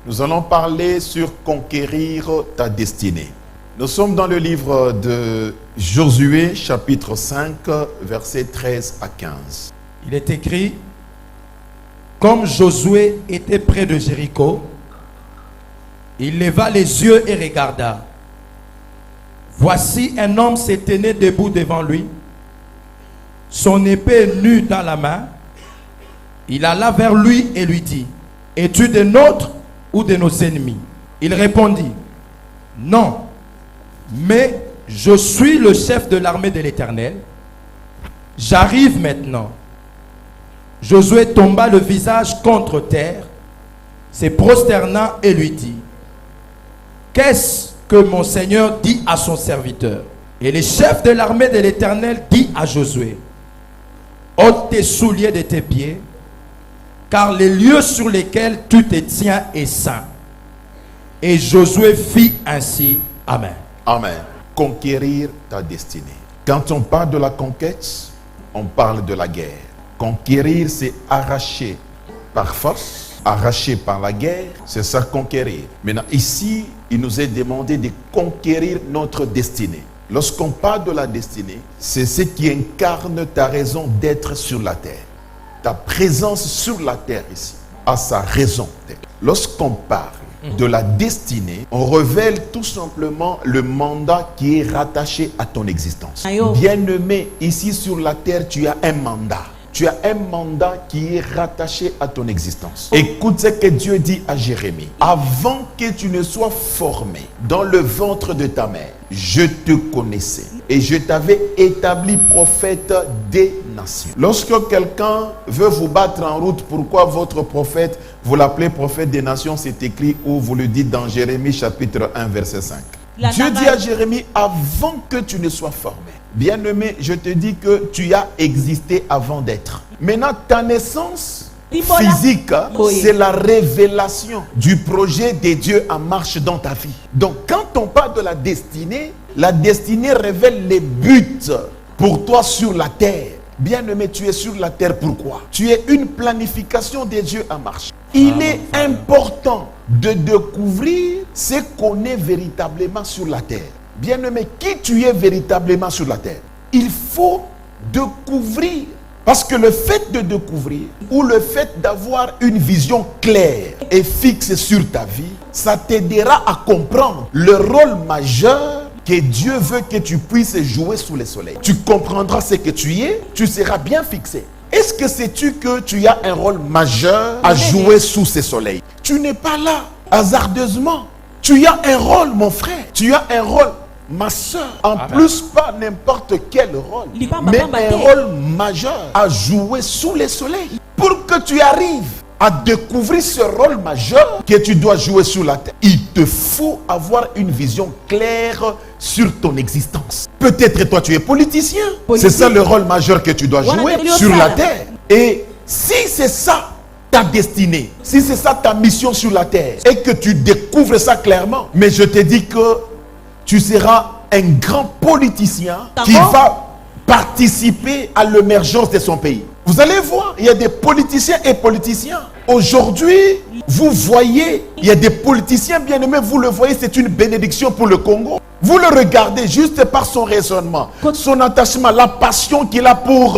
Nous allons parler sur conquérir ta destinée. Nous sommes dans le livre de Josué, chapitre 5, versets 13 à 15. Il est écrit: comme Josué était près de Jéricho, il leva les yeux et regarda. Voici un homme se tenait debout devant lui, son épée nue dans la main. Il alla vers lui et lui dit: es-tu des nôtres ou de nos ennemis? Il répondit: non, mais je suis le chef de l'armée de l'Éternel. J'arrive maintenant. Josué tomba le visage contre terre, se prosterna et lui dit: qu'est-ce que mon Seigneur dit à son serviteur? Et le chef de l'armée de l'Éternel dit à Josué: ôte tes souliers de tes pieds, car les lieux sur lesquels tu te tiens est saint. Et Josué fit ainsi. Amen. Amen. Conquérir ta destinée. Quand on parle de la conquête, on parle de la guerre. Conquérir, c'est arracher par force, arracher par la guerre, c'est ça conquérir. Maintenant, ici, il nous est demandé de conquérir notre destinée. Lorsqu'on parle de la destinée, c'est ce qui incarne ta raison d'être sur la terre. Ta présence sur la terre ici a sa raison d'être. Lorsqu'on parle de la destinée, on révèle tout simplement le mandat qui est rattaché à ton existence. Bien-aimé, ici sur la terre, tu as un mandat. Tu as un mandat qui est rattaché à ton existence. Écoute ce que Dieu dit à Jérémie. Avant que tu ne sois formé dans le ventre de ta mère, je te connaissais et je t'avais établi prophète des nations. Lorsque quelqu'un veut vous battre en route, pourquoi votre prophète, vous l'appelez prophète des nations, c'est écrit ou vous le dites dans Jérémie chapitre 1 verset 5. Dieu dit à Jérémie, avant que tu ne sois formé. Bien-aimé, je te dis que tu as existé avant d'être. Maintenant, ta naissance physique, c'est la révélation du projet de Dieu en marche dans ta vie. Donc, quand on parle de la destinée révèle les buts pour toi sur la terre. Bien-aimé, tu es sur la terre, pourquoi? Tu es une planification de Dieu en marche. Il est important de découvrir ce qu'on est véritablement sur la terre. Bien-aimé, qui tu es véritablement sur la terre? Il faut découvrir. Parce que le fait de découvrir ou le fait d'avoir une vision claire et fixe sur ta vie, ça t'aidera à comprendre le rôle majeur que Dieu veut que tu puisses jouer sous le soleil. Tu comprendras ce que tu es, tu seras bien fixé. Est-ce que sais-tu que tu as un rôle majeur à jouer sous ce soleil? Tu n'es pas là hasardeusement. Tu as un rôle, mon frère. Tu as un rôle, ma soeur. En plus, pas n'importe quel rôle, mais un rôle majeur à jouer sous le soleil. Pour que tu arrives à découvrir ce rôle majeur que tu dois jouer sur la terre, il te faut avoir une vision claire sur ton existence. Peut-être toi tu es politicien. C'est ça le rôle majeur que tu dois jouer sur la terre. Et si c'est ça ta destinée, si c'est ça ta mission sur la terre, et que tu découvres ça clairement, mais je te dis que tu seras un grand politicien qui va participer à l'émergence de son pays. Vous allez voir, il y a des politiciens et politiciens. Aujourd'hui, vous voyez, il y a des politiciens bien-aimés, vous le voyez, c'est une bénédiction pour le Congo. Vous le regardez juste par son raisonnement, son attachement, la passion qu'il a pour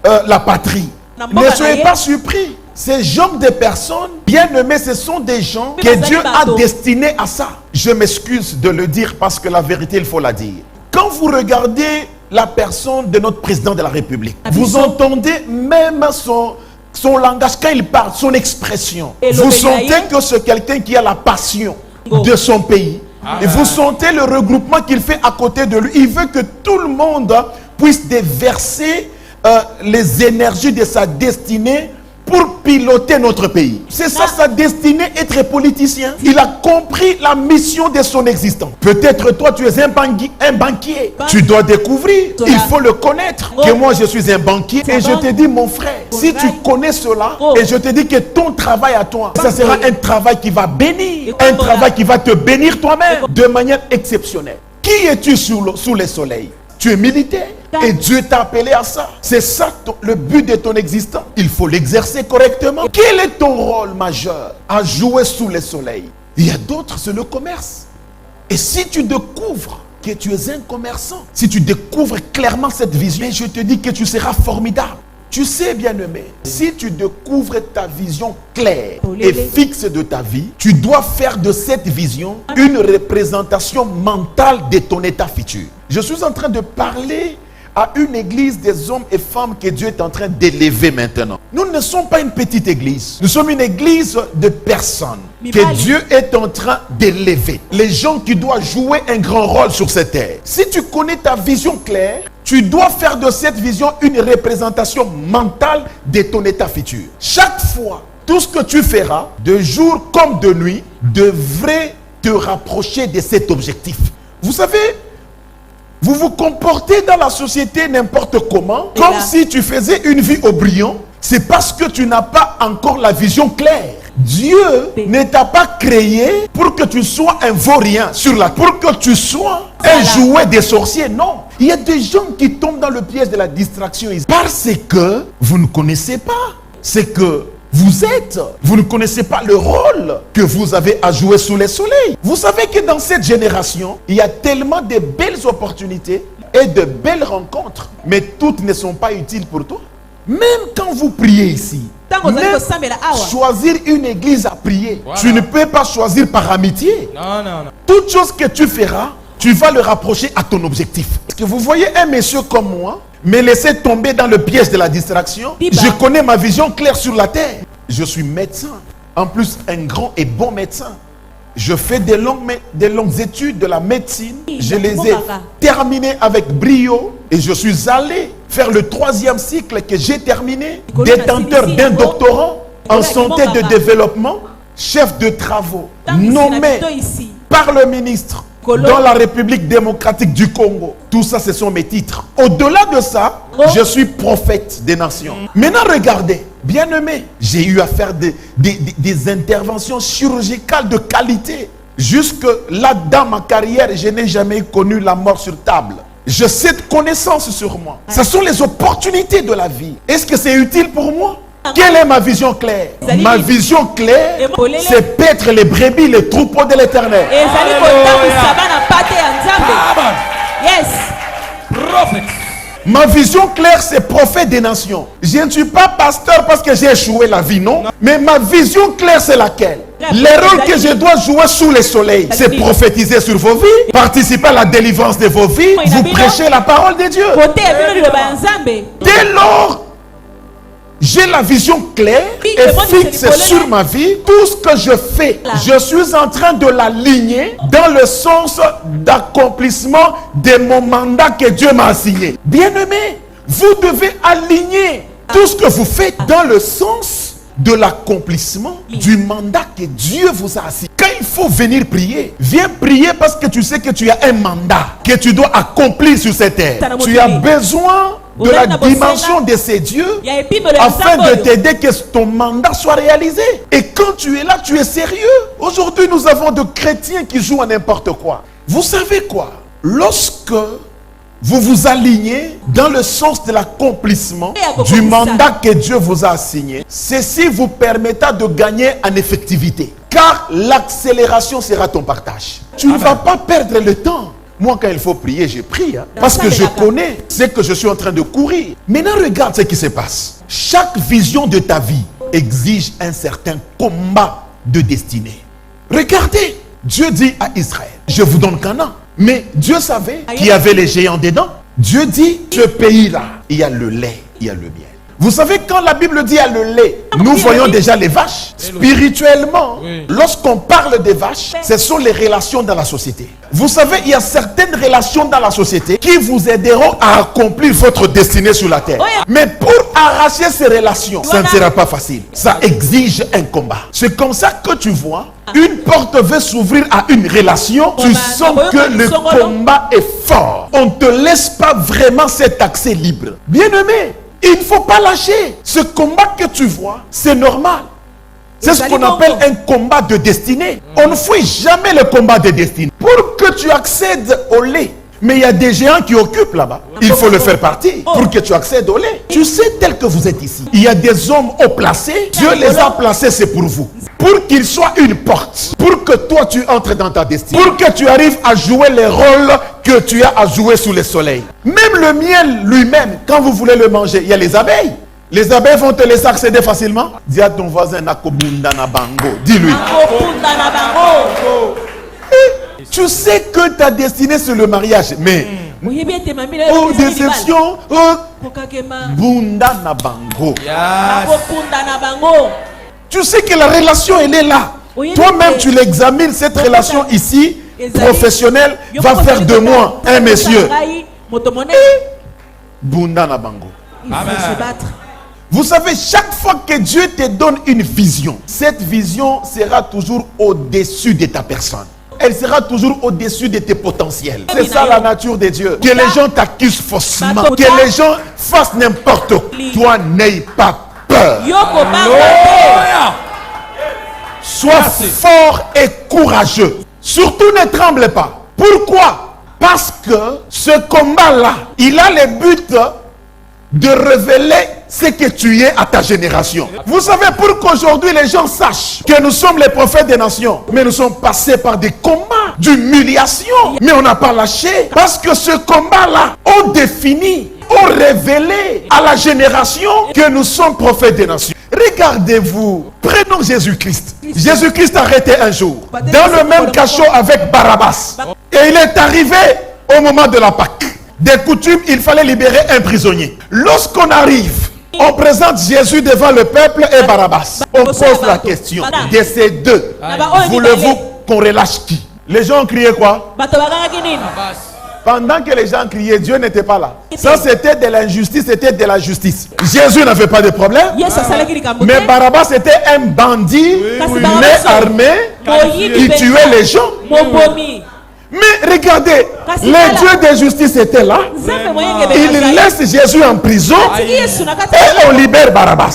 la patrie. Ne soyez pas surpris. Ces genres de personnes, bien-aimés, ce sont des gens que Dieu a destinés à ça. Je m'excuse de le dire parce que la vérité, il faut la dire. Quand vous regardez la personne de notre président de la République, vous entendez même son langage quand il parle, son expression. Vous sentez que c'est quelqu'un qui a la passion de son pays. Et vous sentez le regroupement qu'il fait à côté de lui. Il veut que tout le monde puisse déverser les énergies de sa destinée pour piloter notre pays. C'est ça sa destinée, être politicien. Il a compris la mission de son existence. Peut-être toi tu es un banquier. Tu dois découvrir, il faut le connaître, que moi je suis un banquier. Et je te dis mon frère, si tu connais cela, et je te dis que ton travail à toi, ça sera un travail qui va bénir, un travail qui va te bénir toi-même de manière exceptionnelle. Qui es-tu sous le soleil? Tu es militaire. Et Dieu t'a appelé à ça. C'est ça le but de ton existence. Il faut l'exercer correctement. Quel est ton rôle majeur à jouer sous le soleil? Il y a d'autres, c'est le commerce. Et si tu découvres que tu es un commerçant, si tu découvres clairement cette vision, je te dis que tu seras formidable. Tu sais, bien-aimé, si tu découvres ta vision claire et fixe de ta vie, tu dois faire de cette vision une représentation mentale de ton état futur. Je suis en train de parler à une église des hommes et femmes que Dieu est en train d'élever maintenant. Nous ne sommes pas une petite église. Nous sommes une église de personnes que Dieu est en train d'élever. Les gens qui doivent jouer un grand rôle sur cette terre. Si tu connais ta vision claire, tu dois faire de cette vision une représentation mentale de ton état futur. Chaque fois, tout ce que tu feras, de jour comme de nuit, devrait te rapprocher de cet objectif. Vous savez, vous vous comportez dans la société n'importe comment, comme si tu faisais une vie au brillant. C'est parce que tu n'as pas encore la vision claire. Dieu ne t'a pas créé pour que tu sois un vaurien sur la terre, pour que tu sois un jouet des sorciers. Non. Il y a des gens qui tombent dans le piège de la distraction parce que vous ne connaissez pas ce que vous êtes. Vous ne connaissez pas le rôle que vous avez à jouer sous le soleil. Vous savez que dans cette génération, il y a tellement de belles opportunités et de belles rencontres, mais toutes ne sont pas utiles pour toi. Même quand vous priez ici, même choisir une église à prier, tu ne peux pas choisir par amitié. Non. Toute chose que tu feras, tu vas le rapprocher à ton objectif. Parce que vous voyez un monsieur comme moi, me laisser tomber dans le piège de la distraction. Je connais ma vision claire sur la terre. Je suis médecin. En plus, un grand et bon médecin. Je fais des longues études de la médecine. Je les ai terminées avec brio. Et je suis allé faire le 3e cycle que j'ai terminé. Détenteur d'un doctorat en santé de développement. Chef de travaux. Nommé par le ministre dans la République démocratique du Congo. Tout ça, ce sont mes titres. Au-delà de ça, je suis prophète des nations. Maintenant, regardez, bien-aimé, j'ai eu à faire des interventions chirurgicales de qualité. Jusque là, dans ma carrière, je n'ai jamais connu la mort sur table. J'ai cette connaissance sur moi. Ce sont les opportunités de la vie. Est-ce que c'est utile pour moi? Quelle est ma vision claire? Ma vision claire, c'est paître les brebis, les troupeaux de l'Éternel. Ma vision claire, c'est prophète des nations. Je ne suis pas pasteur parce que j'ai échoué la vie, non. Mais ma vision claire, c'est laquelle? Les rôles que je dois jouer sous le soleil, c'est prophétiser sur vos vies, participer à la délivrance de vos vies, vous prêchez la parole de Dieu. Dès lors, j'ai la vision claire et fixe sur ma vie. Tout ce que je fais, je suis en train de l'aligner dans le sens d'accomplissement de mon mandat que Dieu m'a assigné. Bien-aimé, vous devez aligner tout ce que vous faites dans le sens de l'accomplissement du mandat que Dieu vous a assigné. Quand il faut venir prier, viens prier parce que tu sais que tu as un mandat que tu dois accomplir sur cette terre. Tu as besoin de la dimension de ces dieux afin de t'aider que ton mandat soit réalisé. Et quand tu es là, tu es sérieux. Aujourd'hui, nous avons de chrétiens qui jouent à n'importe quoi. Vous savez quoi? Lorsque vous vous alignez dans le sens de l'accomplissement du mandat que Dieu vous a assigné, ceci vous permettra de gagner en effectivité. Car l'accélération sera ton partage. Tu ne vas pas perdre le temps. Moi, quand il faut prier, je prie. Parce que je connais ce que je suis en train de courir. Maintenant, regarde ce qui se passe. Chaque vision de ta vie exige un certain combat de destinée. Regardez, Dieu dit à Israël, je vous donne Canaan. Mais Dieu savait qu'il y avait les géants dedans. Dieu dit, ce pays-là, il y a le lait, il y a le miel. Vous savez, quand la Bible dit il y a le lait, nous voyons déjà les vaches. Spirituellement, lorsqu'on parle des vaches, ce sont les relations dans la société. Vous savez, il y a certaines relations dans la société qui vous aideront à accomplir votre destinée sur la terre. Mais pour arracher ces relations, ça ne sera pas facile. Ça exige un combat. C'est comme ça que tu vois, une porte veut s'ouvrir à une relation, tu sens que le combat est fort. On ne te laisse pas vraiment cet accès libre. Bien-aimé, il ne faut pas lâcher. Ce combat que tu vois, c'est normal. C'est ce qu'on appelle un combat de destinée. On ne fuit jamais le combat de destinée. Pour que tu accèdes au lait, Mais il y a des géants qui occupent là-bas. Il faut le faire partir pour que tu accèdes au lait. Tu sais, tel que vous êtes ici, il y a des hommes haut placés. Dieu les a placés, c'est pour vous. Pour qu'ils soient une porte. Pour que toi, tu entres dans ta destinée. Pour que tu arrives à jouer les rôles que tu as à jouer sous le soleil. Même le miel lui-même, quand vous voulez le manger, il y a les abeilles. Les abeilles vont te laisser accéder facilement. Dis à ton voisin, Nakobunda na bango. Dis-lui. Tu sais que ta destinée c'est le mariage, mais oh déception, oh bunda na bango. Tu sais que la relation elle est là. Toi-même tu l'examines cette relation ici professionnelle va faire de moi un monsieur. Bunda na bango. Vous savez, chaque fois que Dieu te donne une vision, cette vision sera toujours au-dessus de ta personne. Elle sera toujours au-dessus de tes potentiels. C'est ça la nature de Dieu. Que les gens t'accusent faussement. Que les gens fassent n'importe quoi. Toi, n'aie pas peur. Sois fort et courageux. Surtout ne tremble pas. Pourquoi? Parce que ce combat-là, il a le but de révéler ce que tu es à ta génération. Vous savez, pour qu'aujourd'hui les gens sachent que nous sommes les prophètes des nations, mais nous sommes passés par des combats, d'humiliation, mais on n'a pas lâché, parce que ce combat-là, on définit, on révélé à la génération que nous sommes prophètes des nations. Regardez-vous, prenons Jésus-Christ. Jésus-Christ a arrêté un jour, dans le même cachot avec Barabbas, et il est arrivé au moment de la Pâque. Des coutumes, il fallait libérer un prisonnier. Lorsqu'on arrive, on présente Jésus devant le peuple et Barabbas. On pose la question de ces deux. Voulez-vous qu'on relâche qui? Les gens ont crié quoi? Pendant que les gens criaient, Dieu n'était pas là. Ça c'était de l'injustice, c'était de la justice. Jésus n'avait pas de problème. Mais Barabbas était un bandit, mais armé, qui tuait les gens. Mais regardez, le Dieu de justice était là. Il laisse Jésus en prison et on libère Barabbas.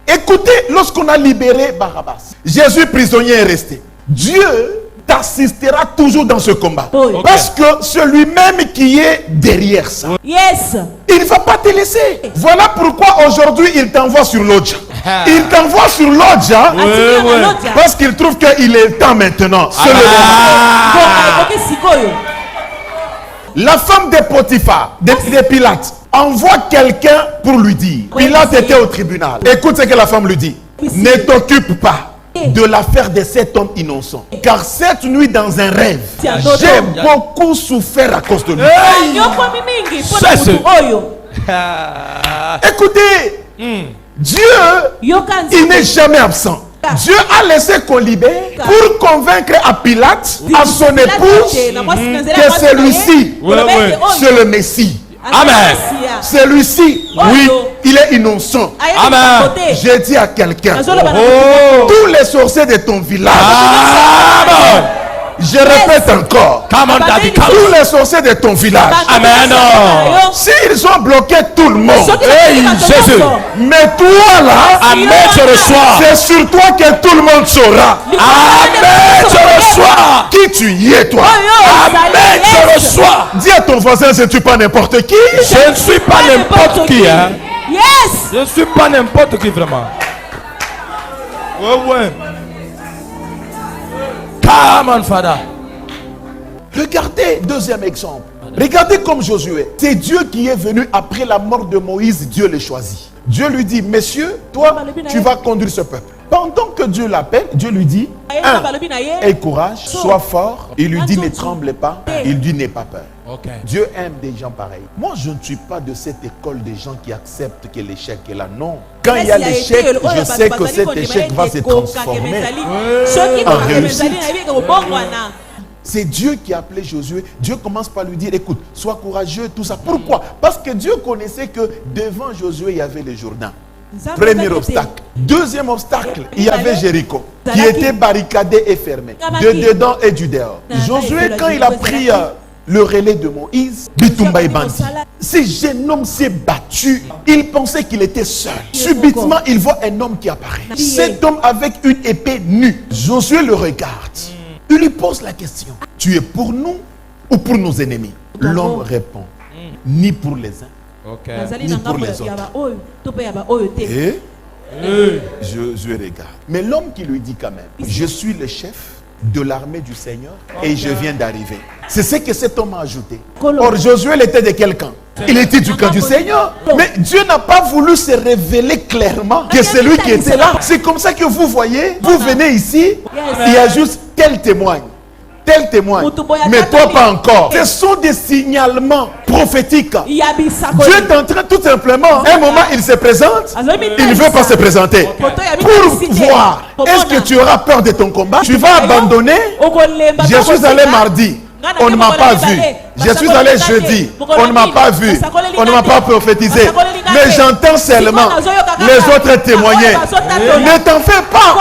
Écoutez, lorsqu'on a libéré Barabbas, Jésus prisonnier est resté. Dieu t'assistera toujours dans ce combat. Parce que celui-même qui est derrière ça, il ne va pas te laisser. Voilà pourquoi aujourd'hui il t'envoie sur l'Odja. Il t'envoie sur l'Odja parce qu'il trouve qu'il est temps maintenant. La femme de Potiphar, de Pilate, envoie quelqu'un pour lui dire. Pilate était au tribunal. Écoute ce que la femme lui dit. Ne t'occupe pas de l'affaire de cet homme innocent. Car cette nuit dans un rêve, j'ai beaucoup souffert à cause de lui. Écoutez, Dieu, il n'est jamais absent. Dieu a laissé qu'on libère pour convaincre à Pilate, à son épouse, que celui-ci, c'est le Messie. Amen. Celui-ci, oui, il est innocent. Amen. J'ai dit à quelqu'un, tous les sorciers de ton village, je répète encore, tous les sorciers de ton village, amen. S'ils ont bloqué tout le monde, Jésus, mais toi là, amen, je reçois. C'est sur toi que tout le monde saura. Amen, je reçois. Qui tu es toi? Amen, je reçois. Dis à ton voisin, je ne suis pas n'importe qui. Je ne suis pas n'importe qui, hein. Yes. Je ne suis pas n'importe qui vraiment. Ouais. Come on, Father. Regardez, deuxième exemple. Regardez comme Josué. C'est Dieu qui est venu après la mort de Moïse. Dieu le choisit. Dieu lui dit, monsieur, toi, tu vas conduire ce peuple. Pendant que Dieu l'appelle, Dieu lui dit, aie courage, sois fort. Il lui dit, ne tremble pas. Il dit, n'aie pas peur. Dieu aime des gens pareils. Moi, je ne suis pas de cette école des gens qui acceptent que l'échec est là. Non. Quand il y a l'échec, je sais que cet échec va se transformer en réussite. C'est Dieu qui a appelé Josué. Dieu commence par lui dire, écoute, sois courageux, tout ça. Pourquoi? Parce que Dieu connaissait que devant Josué, il y avait le Jourdain. Premier obstacle. Deuxième obstacle, il y avait Jéricho, qui était barricadé et fermé, de dedans et du dehors. Josué, quand il a pris le relais de Moïse, Bitumba et Bandi, ce jeune homme s'est battu. Il pensait qu'il était seul. Subitement, il voit un homme qui apparaît. Cet homme avec une épée nue. Josué le regarde. Il lui pose la question. Tu es pour nous ou pour nos ennemis? L'homme répond, ni pour les uns, Ok. ni pour les autres. Et je regarde. Mais l'homme qui lui dit quand même, je suis le chef de l'armée du Seigneur et je viens d'arriver. C'est ce que cet homme a ajouté. Or, Josué, il était de quel camp? Il était du camp du Seigneur. Mais Dieu n'a pas voulu se révéler clairement que c'est lui qui était là. C'est comme ça que vous voyez, vous venez ici, il y a juste tel témoigne. Tel témoigne, mais toi pas encore. Ce sont des signalements prophétiques. Dieu est en train tout simplement, un moment il se présente, il ne veut pas se présenter. Pour voir, est-ce que tu auras peur de ton combat? Tu vas abandonner? Je suis allé mardi, on ne m'a pas vu. Je suis allé jeudi, on ne m'a pas vu. On ne m'a pas prophétisé. Mais j'entends seulement les autres témoigner. Ne t'en fais pas.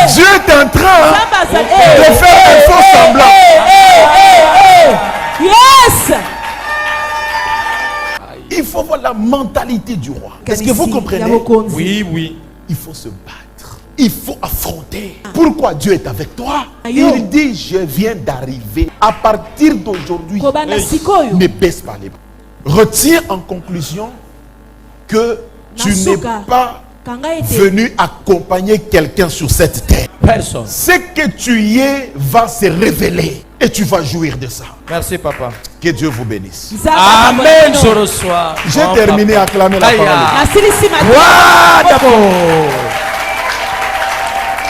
Dieu est en train de faire un faux semblant. Yes. Il faut voir la mentalité du roi. Est-ce que vous comprenez? Oui, oui. Il faut se battre. Il faut affronter. Pourquoi Dieu est avec toi? Il dit, je viens d'arriver. À partir d'aujourd'hui, ne baisse pas les bras. Retiens en conclusion que tu n'es pas venu accompagner quelqu'un sur cette terre. Personne. Ce que tu y es va se révéler et tu vas jouir de ça. Merci, papa. Que Dieu vous bénisse. Amen, je reçois. J'ai terminé à acclamer la parole. Gloire d'abord.